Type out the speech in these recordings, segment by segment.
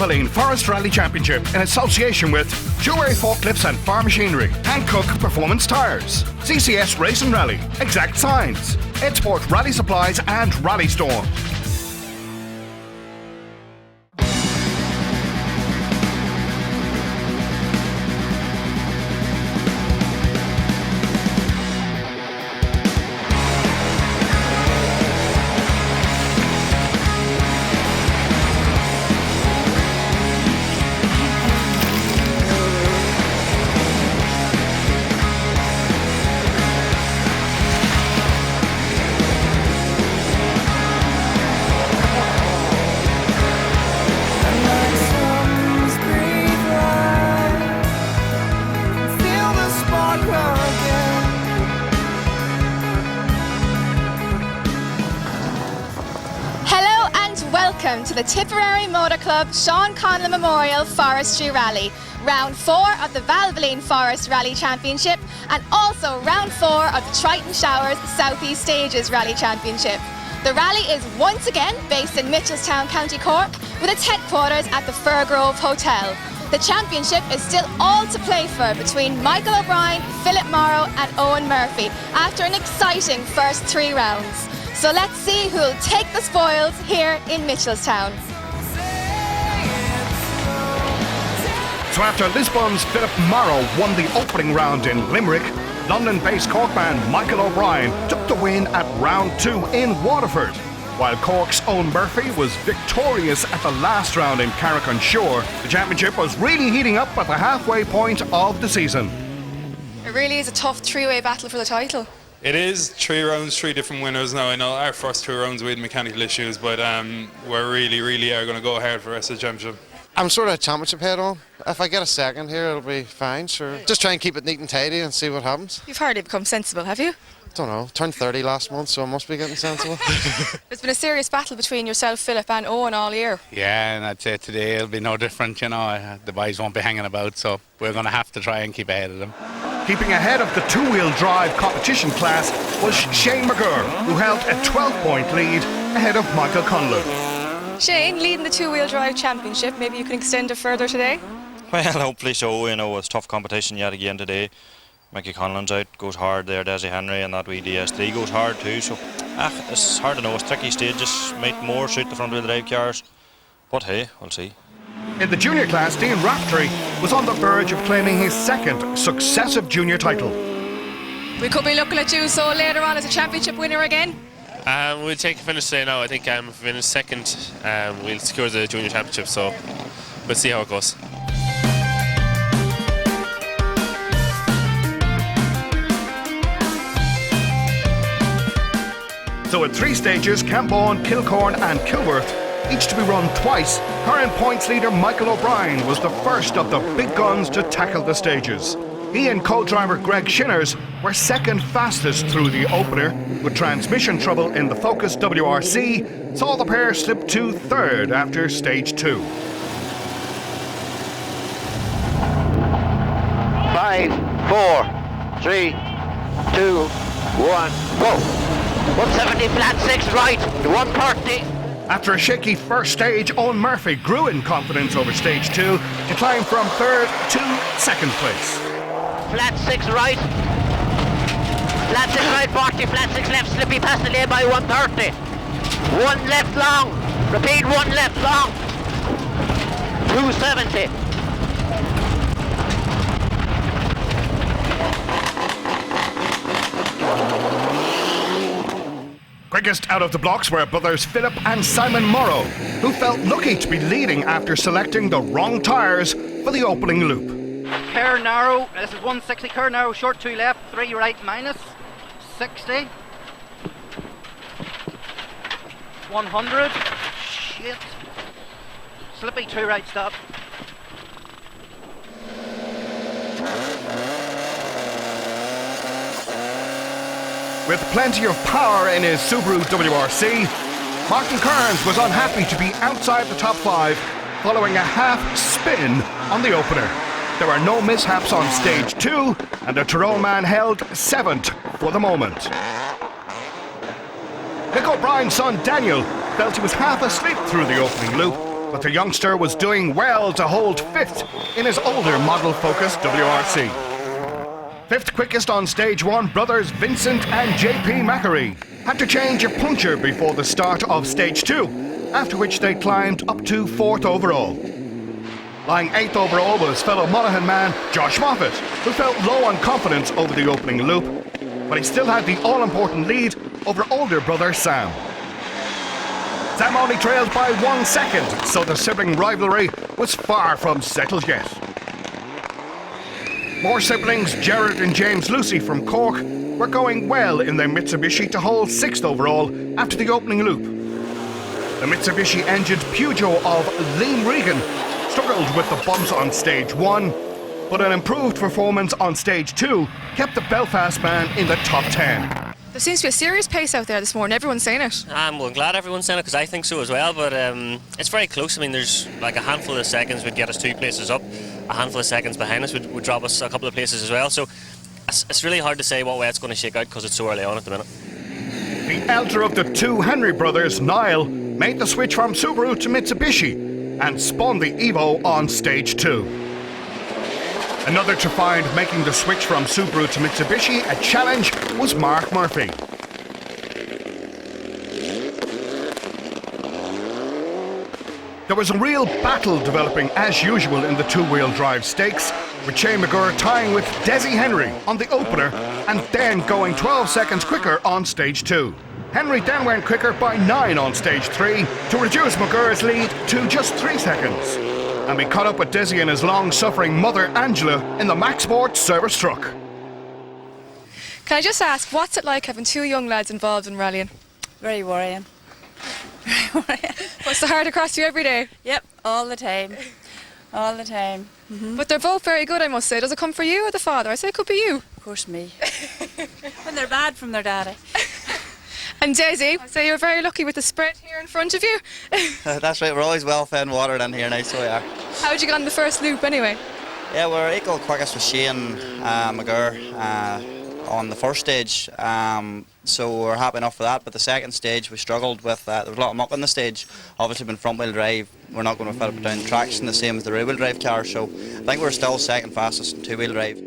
Valvoline Forest Rally Championship in association with Jewelry Forklifts and Farm Machinery, Hankook Performance Tyres, CCS Race and Rally, Exact Signs, Edsport Rally Supplies and Rally Storm. Welcome to the Tipperary Motor Club Sean Conlon Memorial Forestry Rally, Round 4 of the Valvoline Forest Rally Championship and also Round 4 of the Triton Showers South East Stages Rally Championship. The rally is once again based in Mitchelstown, County Cork, with its headquarters at the Firgrove Hotel. The championship is still all to play for between Michael O'Brien, Philip Morrow and Owen Murphy after an exciting first 3 rounds. So let's see who'll take the spoils here in Mitchelstown. So after Lisbon's Philip Morrow won the opening round in Limerick, London-based Corkman Michael O'Brien took the win at round 2 in Waterford, while Cork's Owen Murphy was victorious at the last round in Carrick-on-Shore. The championship was really heating up at the halfway point of the season. It really is a tough three-way battle for the title. It is 3 rounds, 3 different winners. Now I know our first 2 rounds we had mechanical issues, but we're really are going to go hard for the rest of the championship. I'm sort of championship head on. If I get a second here, it'll be fine, sure. Just try and keep it neat and tidy and see what happens. You've hardly become sensible, have you? Don't know, turned 30 last month, so I must be getting sensible. There's been a serious battle between yourself, Philip and Owen all year. Yeah, and I'd say today it'll be no different, you know. The boys won't be hanging about, so we're going to have to try and keep ahead of them. Keeping ahead of the 2-wheel drive competition class was Shane McGurr, who held a 12-point lead ahead of Michael Conlon. Shane, leading the 2-wheel drive championship, maybe you can extend it further today? Well, hopefully so. You know, it's tough competition yet again today. Mickey Conlon's out, goes hard there, Desi Henry, and that wee DS3 goes hard too, so it's hard to know. It's tricky stages, might more suit the front wheel drive cars, but hey, we'll see. In the junior class, Dean Raftery was on the verge of claiming his second successive junior title. We could be looking at you so later on as a championship winner again. We'll take a finish today now. I think if we finish second, we'll secure the junior championship, so we'll see how it goes. So at 3 stages, Camborne, Kilcorn and Kilworth, each to be run twice, current points leader Michael O'Brien was the first of the big guns to tackle the stages. He and co-driver Greg Shinners were second fastest through the opener, with transmission trouble in the Focus WRC saw the pair slip to 3rd after stage 2. 5, 4, 3, 2, 1, go! 170 flat 6 right, 130. After a shaky first stage, Owen Murphy grew in confidence over stage 2 to climb from 3rd to 2nd place. Flat 6 right, flat 6 right 40, flat 6 left, slippy past the lane by 130. 1 left long, repeat 1 left long, 270. Quickest out of the blocks were brothers Philip and Simon Morrow, who felt lucky to be leading after selecting the wrong tyres for the opening loop. Kerr narrow, this is 160, Kerr narrow, short 2 left, 3 right minus, 60. 100, shit. Slippy 2 right stop. With plenty of power in his Subaru WRC, Martin Kearns was unhappy to be outside the top 5 following a half spin on the opener. There were no mishaps on stage 2 and the Tyrone man held 7th for the moment. Nick O'Brien's son Daniel felt he was half asleep through the opening loop but the youngster was doing well to hold 5th in his older model Focus WRC. 5th quickest on stage 1, brothers Vincent and JP Macquarie had to change a puncture before the start of stage 2, after which they climbed up to 4th overall. Lying 8th overall was fellow Monaghan man Josh Moffat, who felt low on confidence over the opening loop, but he still had the all-important lead over older brother Sam. Sam only trailed by 1 second, so the sibling rivalry was far from settled yet. More siblings, Gerard and James Lucy from Cork, were going well in their Mitsubishi to hold 6th overall after the opening loop. The Mitsubishi-engined Peugeot of Liam Regan struggled with the bumps on stage 1, but an improved performance on stage 2 kept the Belfast man in the top 10. There seems to be a serious pace out there this morning. Everyone's saying it. I'm glad everyone's saying it because I think so as well, but it's very close. I mean, there's like a handful of seconds would get us 2 places up, a handful of seconds behind us would drop us a couple of places as well, so it's really hard to say what way it's going to shake out because it's so early on at the minute. The elder of the 2 Henry brothers, Niall, made the switch from Subaru to Mitsubishi and spun the Evo on stage 2. Another to find making the switch from Subaru to Mitsubishi a challenge was Mark Murphy. There was a real battle developing as usual in the 2-wheel drive stakes, with Shane McGurr tying with Desi Henry on the opener and then going 12 seconds quicker on stage 2. Henry then went quicker by 9 on stage 3 to reduce McGurr's lead to just 3 seconds. And we caught up with Desi and his long-suffering mother Angela in the Maxport service truck. Can I just ask, what's it like having 2 young lads involved in rallying? Very worrying. Very worrying. What's the heart across you every day? Yep, all the time. All the time. But they're both very good, I must say. Does it come for you or the father? I say it could be you. Of course me. When they're bad from their daddy. And Daisy, I say you're very lucky with the sprint here in front of you. That's right, we're always well fed and watered in here now, so we are. How'd you get on the first loop anyway? Yeah, we're equal quickest with Shane McGurr on the first stage, so we're happy enough for that, but the second stage we struggled with, there was a lot of muck on the stage. Obviously with front wheel drive, we're not going to fit it down traction the same as the rear wheel drive car, so I think we're still second fastest in 2-wheel drive.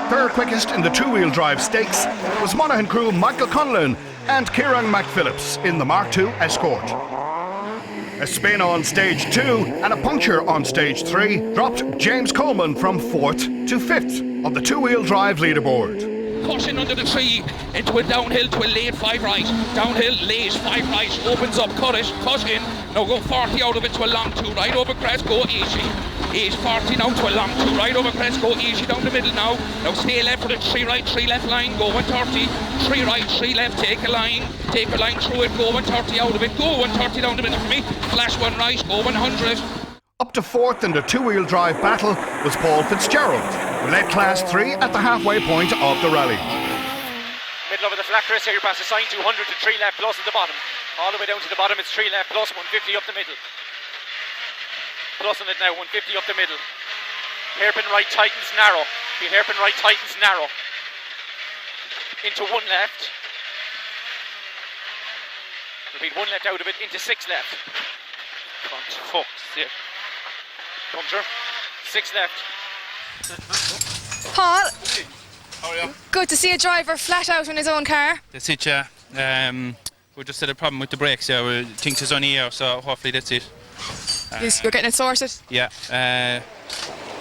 3rd quickest in the 2-wheel drive stakes was Monaghan crew Michael Conlon and Kieran McPhillips in the Mark II Escort. A spin on stage 2 and a puncture on stage 3 dropped James Coleman from 4th to 5th on the 2-wheel drive leaderboard. Caution under the tree into a downhill to a late 5 right. Downhill, late 5 right, opens up, cut in. Now go 40 out of it to a long 2 right, over crest, go 80. 40 now to a long 2 right, over crest, go 80 down the middle now. Now stay left for the 3 right, 3 left line, go 130. 3 right, 3 left, take a line through it, go 130 out of it, go 130 down the middle for me. Flash 1 right, go 100. Up to 4th in the 2-wheel drive battle was Paul Fitzgerald, who led Class 3 at the halfway point of the rally. Middle over the flat crest here, you pass the sign, 200 to 3 left plus at the bottom. All the way down to the bottom, it's 3 left plus, 150 up the middle. Plus on it now, 150 up the middle. Hairpin right tightens narrow. The hairpin right tightens narrow. Into 1 left. Repeat, 1 left out of it, into 6 left. Fuck, yeah. Puncture. 6 left. Paul, how are you? Good to see a driver flat out in his own car. That's it, yeah. We just had a problem with the brakes, yeah. We think it's only here, so hopefully that's it. You're getting it sorted? Yeah.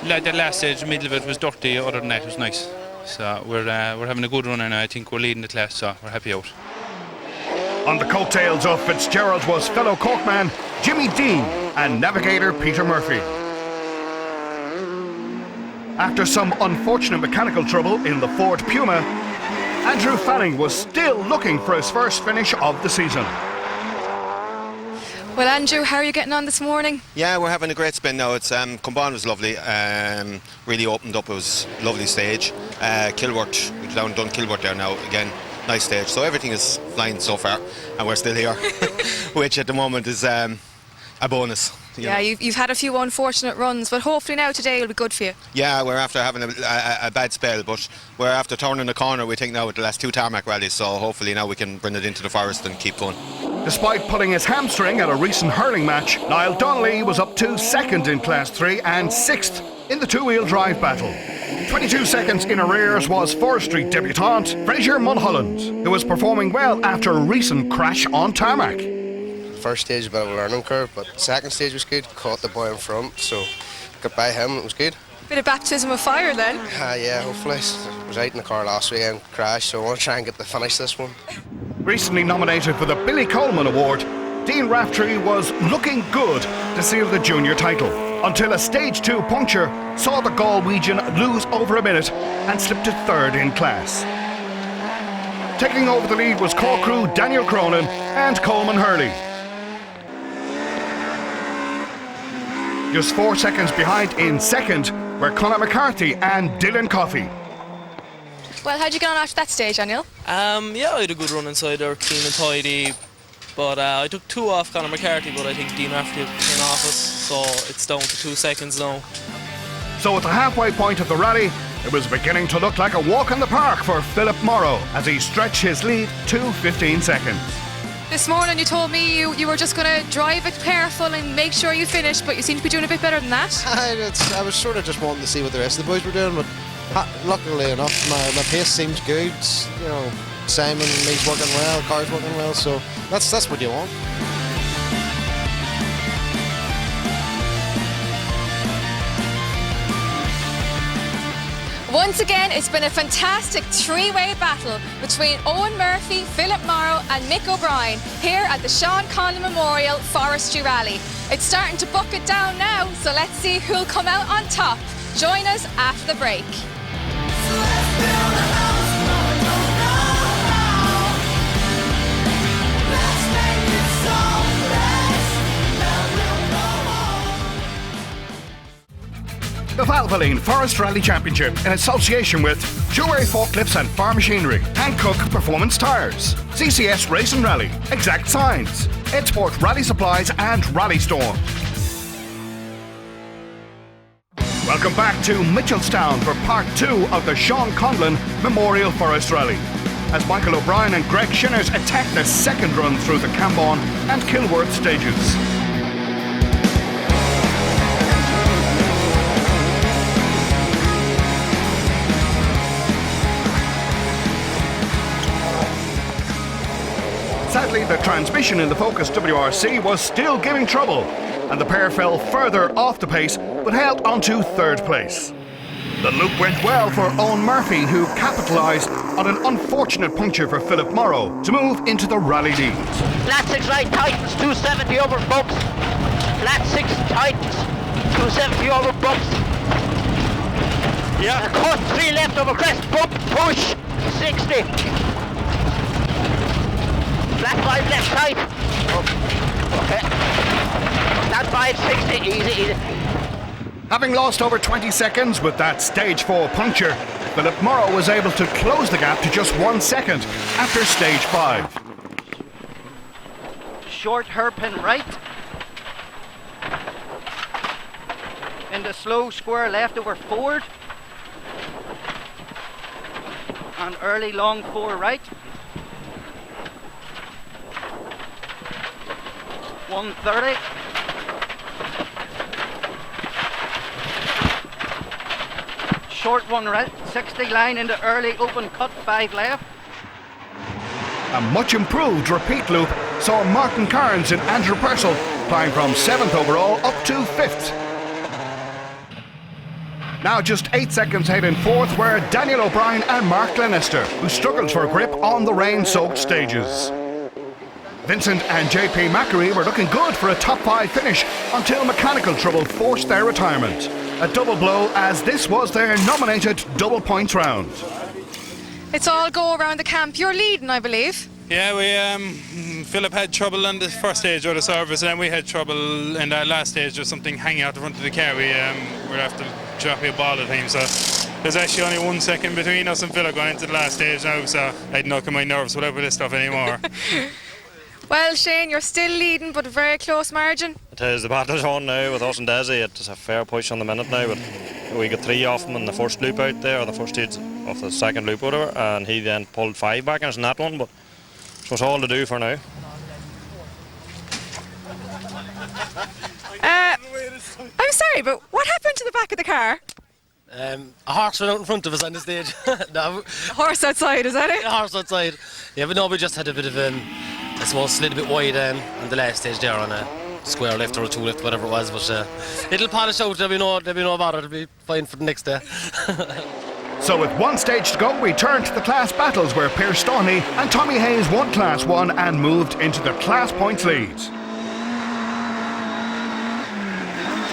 The last stage, the middle of it was dirty, other than that it was nice. So we're having a good run and I think we're leading the class, so we're happy out. On the coattails of Fitzgerald was fellow Corkman Jimmy Dean and navigator Peter Murphy. After some unfortunate mechanical trouble in the Ford Puma, Andrew Fanning was still looking for his first finish of the season. Well, Andrew, how are you getting on this morning? Yeah, we're having a great spin now. It's Conlon was lovely, really opened up. It was a lovely stage. Kilworth, we've done Kilworth there now again. Nice stage. So everything is flying so far, and we're still here, which at the moment is a bonus. Yeah, you've had a few unfortunate runs, but hopefully now today will be good for you. Yeah, we're after having a bad spell, but we're after turning the corner, we think, now with the last 2 tarmac rallies, so hopefully now we can bring it into the forest and keep going. Despite pulling his hamstring at a recent hurling match, Niall Donnelly was up to 2nd in Class 3 and 6th in the two-wheel drive battle. 22 seconds in arrears was forestry debutant Fraser Mulholland, who was performing well after a recent crash on tarmac. First stage was a bit of a learning curve, but the second stage was good. Caught the boy in front, so got by him, it was good. Bit of baptism of fire then. Yeah, hopefully. I was out in the car last weekend, crashed, so I want to try and get the finish this one. Recently nominated for the Billy Coleman Award, Dean Raftery was looking good to seal the junior title, until a stage 2 puncture saw the Galwegian lose over a minute and slip to 3rd in class. Taking over the lead was Cork-crew Daniel Cronin and Coleman Hurley. Just 4 seconds behind in 2nd were Conor McCarthy and Dylan Coffey. Well, how'd you get on after that stage, Daniel? Yeah, I had a good run inside there, clean and tidy. But I took 2 off Conor McCarthy, but I think Dean Raftery had 10 off us, so it's down to 2 seconds now. So at the halfway point of the rally, it was beginning to look like a walk in the park for Philip Morrow as he stretched his lead to 15 seconds. This morning you told me you were just going to drive it careful and make sure you finished, but you seem to be doing a bit better than that. I was sort of just wanting to see what the rest of the boys were doing, but luckily enough, my pace seems good. You know, Simon, he's working well, car's working well, so that's what you want. Once again, it's been a fantastic 3-way battle between Owen Murphy, Philip Morrow and Mick O'Brien here at the Sean Conlon Memorial Forestry Rally. It's starting to bucket down now, so let's see who'll come out on top. Join us after the break. The Valvoline Forest Rally Championship in association with Jewelry Forklifts and Farm Machinery, Hankook Performance Tyres, CCS Race and Rally, Exact Signs, Edsport Rally Supplies and Rally Storm. Welcome back to Mitchelstown for part 2 of the Sean Conlon Memorial Forest Rally, as Michael O'Brien and Greg Shinners attack their second run through the Camborne and Kilworth stages. Sadly, the transmission in the Focus WRC was still giving trouble, and the pair fell further off the pace but held onto 3rd place. The loop went well for Owen Murphy, who capitalised on an unfortunate puncture for Philip Morrow to move into the rally lead. Flat 6 right, tightens, 270 over bumps. Flat 6 tightens, 270 over bumps. Yeah. Cut 3 left over crest, bump, push, 60. Flat 5 left tight. Okay. Flat 5, 60, easy. Having lost over 20 seconds with that stage 4 puncture, Philip Morrow was able to close the gap to just 1 second after stage 5. Short hairpin right. Into slow square left over forward. And early long 4 right. 130. Short 1 right, 60 line into early open cut 5 left. A much improved repeat loop saw Martin Carnes and Andrew Purcell climb from 7th overall up to 5th. Now just 8 seconds ahead in 4th were Daniel O'Brien and Mark Glenister, who struggled for grip on the rain-soaked stages. Vincent and JP Macquarie were looking good for a top 5 finish until mechanical trouble forced their retirement. A double blow, as this was their nominated double points round. It's all go around the camp. You're leading, I believe. Yeah, we Philip had trouble on the first stage of the service, and then we had trouble in that last stage. There's something hanging out the front of the car. We're after dropping a ball at times, so there's actually only 1 second between us and Philip going into the last stage now, so I'd knock on my nerves without this stuff anymore. Well, Shane, you're still leading, but a very close margin. It is. The battle's on now with us and Desi. It's a fair push on the minute now, but we got 3 off him in the first loop out there, or the first stage of the second loop, whatever, and he then pulled 5 back in that one, but it's all to do for now. I'm sorry, but what happened to the back of the car? A horse ran out in front of us on the stage. No. A horse outside, is that it? A horse outside. Yeah, but no, we just had a bit of, I suppose, slid a bit wide on the last stage there on a square left or a 2 left, whatever it was. But it'll polish out, there'll be no bother, it'll be fine for the next day. So with 1 stage to go, we turn to the class battles where Pierce Stoney and Tommy Hayes won Class 1 and moved into the class points lead.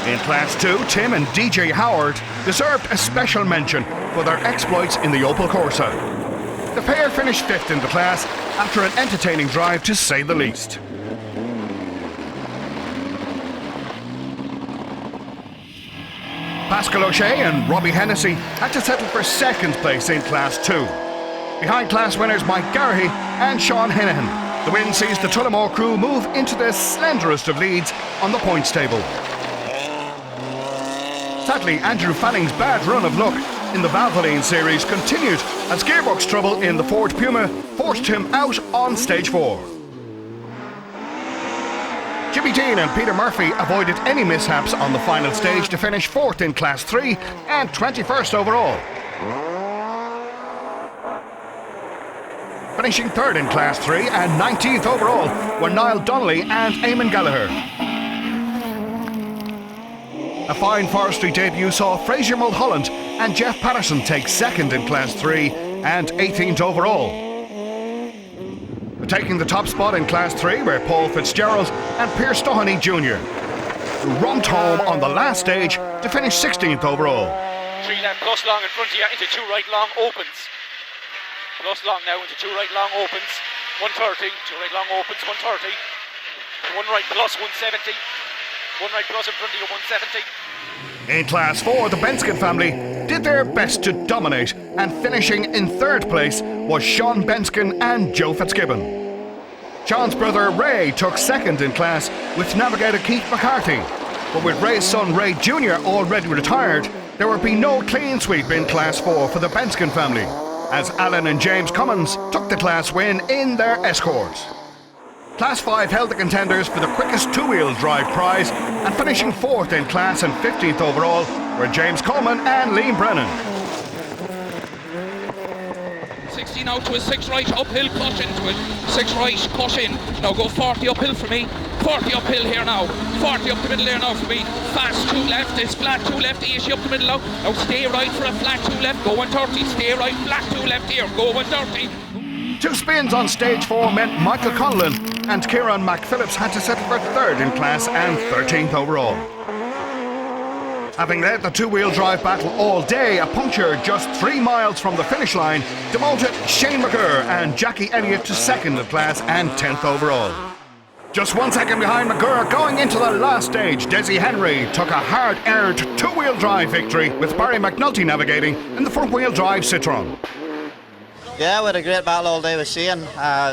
In Class 2, Tim and DJ Howard deserved a special mention for their exploits in the Opel Corsa. The pair finished 5th in the class after an entertaining drive, to say the least. Pascal O'Shea and Robbie Hennessy had to settle for 2nd place in Class 2. Behind class winners Mike Garrahy and Sean Hinahan, the win sees the Tullamore crew move into the slenderest of leads on the points table. Sadly, Andrew Fanning's bad run of luck in the Valvoline series continued as gearbox trouble in the Ford Puma forced him out on stage 4. Jimmy Dean and Peter Murphy avoided any mishaps on the final stage to finish 4th in Class 3 and 21st overall. Finishing 3rd in Class 3 and 19th overall were Niall Donnelly and Eamon Gallagher. A fine forestry debut saw Fraser Mulholland and Jeff Patterson take 2nd in Class 3 and 18th overall. Taking the top spot in Class 3 were Paul Fitzgerald and Pierce Doheny Jr., who romped home on the last stage to finish 16th overall. 3 left, plus long in front of you, into 2 right long opens. Plus long now into 2 right long opens, 130, 2 right long opens, 130. 1 right plus 170. 1 right plus in front of you, 170. In Class 4, the Benskin family did their best to dominate, and finishing in 3rd place was Sean Benskin and Joe Fitzgibbon. Sean's brother Ray took 2nd in class with navigator Keith McCarthy, but with Ray's son Ray Jr. already retired, there would be no clean sweep in Class 4 for the Benskin family, as Alan and James Cummins took the class win in their Escort. Class 5 held the contenders for the quickest 2-wheel drive prize, and finishing 4th in class and 15th overall were James Coleman and Liam Brennan. 16 out to a 6 right, uphill, cut into it. 6 right, cut in. Now go 40 uphill for me. 40 uphill here now. 40 up the middle there now for me. Fast 2 left, it's flat 2 left, 80 up the middle now. Now stay right for a flat 2 left, go 130. Stay right, flat 2 left here, go 130. 2 spins on stage 4 meant Michael Conlon and Kieran McPhillips had to settle for 3rd in class and 13th overall. Having led the 2-wheel drive battle all day, a puncture just 3 miles from the finish line demoted Shane McGurr and Jackie Elliott to 2nd in class and 10th overall. Just 1 second behind McGurr going into the last stage, Desi Henry took a hard-earned 2-wheel drive victory with Barry McNulty navigating in the front-wheel drive Citroen. Yeah, we had a great battle all day with Shane.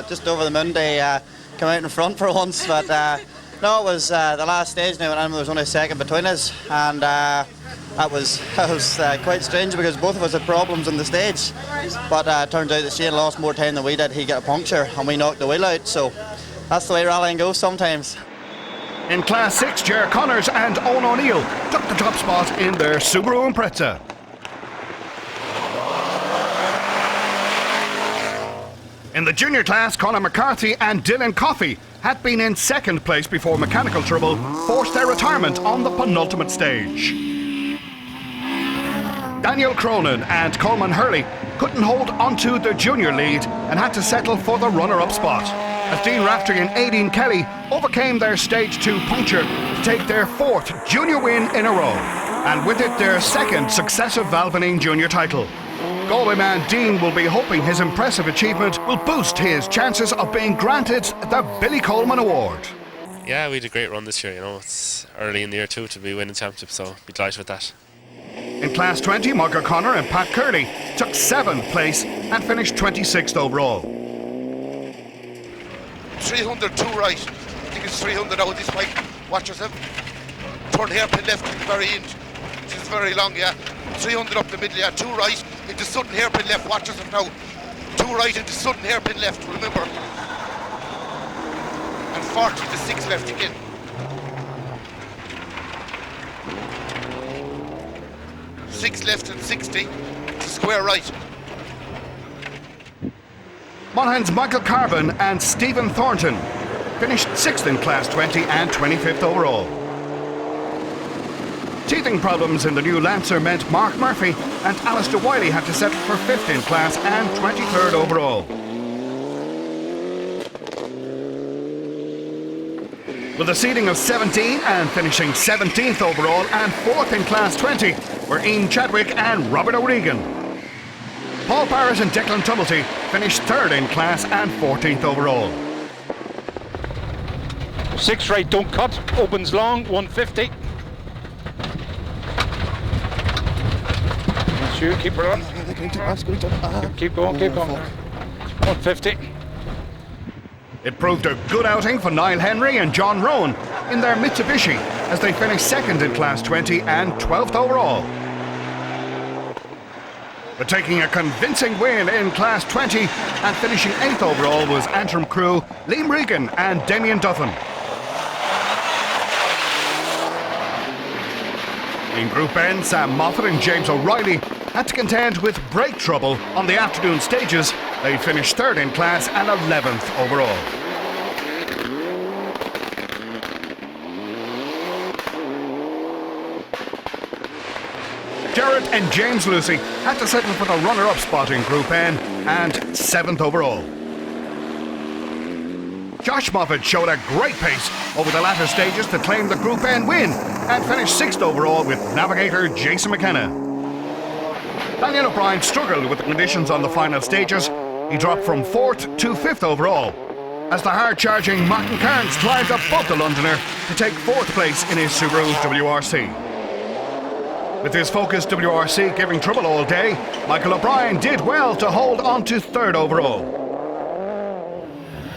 Just over the moon to come out in front for once, but no, it was the last stage now, and there was only a second between us, and that was quite strange because both of us had problems on the stage. But it turns out that Shane lost more time than we did. He got a puncture, and we knocked the wheel out. So that's the way rallying goes sometimes. In Class 6, Ger Connors and Owen O'Neill took the top spot in their Subaru Impreza. In the junior class, Conor McCarthy and Dylan Coffey had been in 2nd place before mechanical trouble forced their retirement on the penultimate stage. Daniel Cronin and Coleman Hurley couldn't hold onto the junior lead and had to settle for the runner-up spot, as Dean Raftery and Aideen Kelly overcame their stage 2 puncture to take their 4th junior win in a row, and with it their 2nd successive Valvoline junior title. Galway man Dean will be hoping his impressive achievement will boost his chances of being granted the Billy Coleman Award. Yeah, we had a great run this year, you know, it's early in the year too to be winning championship, so be delighted with that. In Class 20, Mark O'Connor and Pat Curley took 7th place and finished 26th overall. 300 two right. I think it's 300 out this bike. Watch yourself. Turn hairpin left at the very end. This is very long, yeah. 300 up the middle, yeah. Two right into sudden hairpin left. Watch yourself now. Two right into sudden hairpin left, remember. And 40 to 6 left again. Six left and 60 to square right. Monaghan's Michael Carbon and Stephen Thornton finished 6th in Class 20 and 25th overall. Teething problems in the new Lancer meant Mark Murphy and Alistair Wiley had to settle for 5th in class and 23rd overall. With a seeding of 17 and finishing 17th overall and 4th in Class 20 were Ian Chadwick and Robert O'Regan. Paul Barrett and Declan Tumblety finished 3rd in class and 14th overall. 6 right, don't cut, opens long, 150. That's you, keep her on. Keep going, keep going. 150. It proved a good outing for Niall Henry and John Rowan in their Mitsubishi as they finished 2nd in Class 20 and 12th overall. But taking a convincing win in Class 20 and finishing 8th overall was Antrim crew Liam Regan and Damien Duffin. In Group N, Sam Moffat and James O'Reilly had to contend with brake trouble on the afternoon stages. They finished 3rd in class and 11th overall. Jared and James Lucy had to settle for the runner-up spot in Group N and 7th overall. Josh Moffat showed a great pace over the latter stages to claim the Group N win and finished 6th overall with navigator Jason McKenna. Daniel O'Brien struggled with the conditions on the final stages. He dropped from 4th to 5th overall as the hard-charging Martin Cairns climbed above the Londoner to take 4th place in his Subaru WRC. With his focused WRC giving trouble all day, Michael O'Brien did well to hold on to 3rd overall.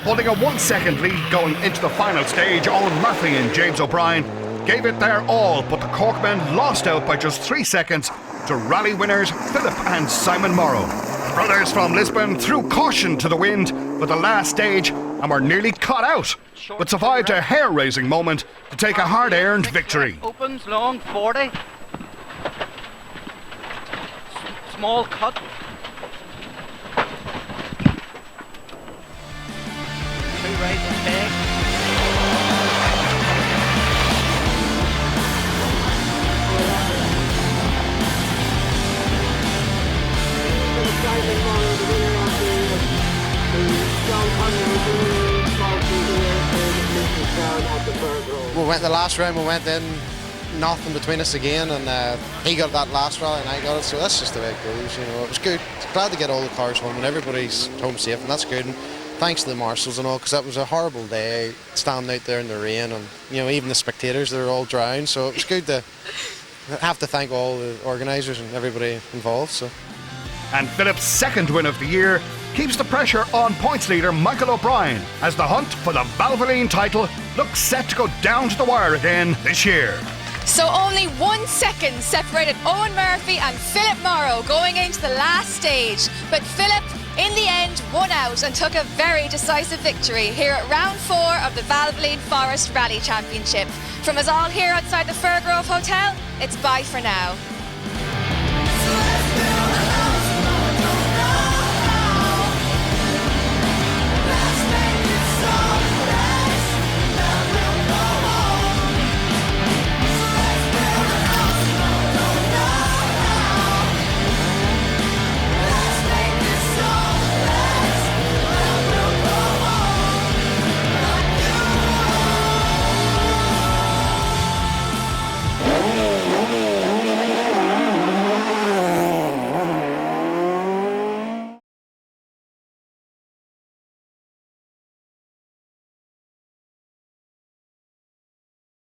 Holding a 1 second lead going into the final stage, Owen Murphy and James O'Brien gave it their all, but the Corkmen lost out by just 3 seconds to rally winners Philip and Simon Morrow. The brothers from Lisbon threw caution to the wind for the last stage and were nearly caught out, but survived a hair-raising moment to take a hard-earned victory. Opens long, 40. Small cut. 2 right, mistake. We went the last round, we went in, nothing between us again, and he got that last rally and I got it, so that's just the way it goes, you know. It was good. Glad to get all the cars home and everybody's home safe, and that's good. And thanks to the marshals and all, because that was a horrible day standing out there in the rain, and you know, even the spectators, they were all drowned, so it was good to have to thank all the organisers and everybody involved. So. And Philip's 2nd win of the year keeps the pressure on points leader Michael O'Brien as the hunt for the Valvoline title looks set to go down to the wire again this year. So only 1 second separated Owen Murphy and Philip Morrow going into the last stage. But Philip, in the end, won out and took a very decisive victory here at Round 4 of the Valvoline Forest Rally Championship. From us all here outside the Firgrove Hotel, it's bye for now.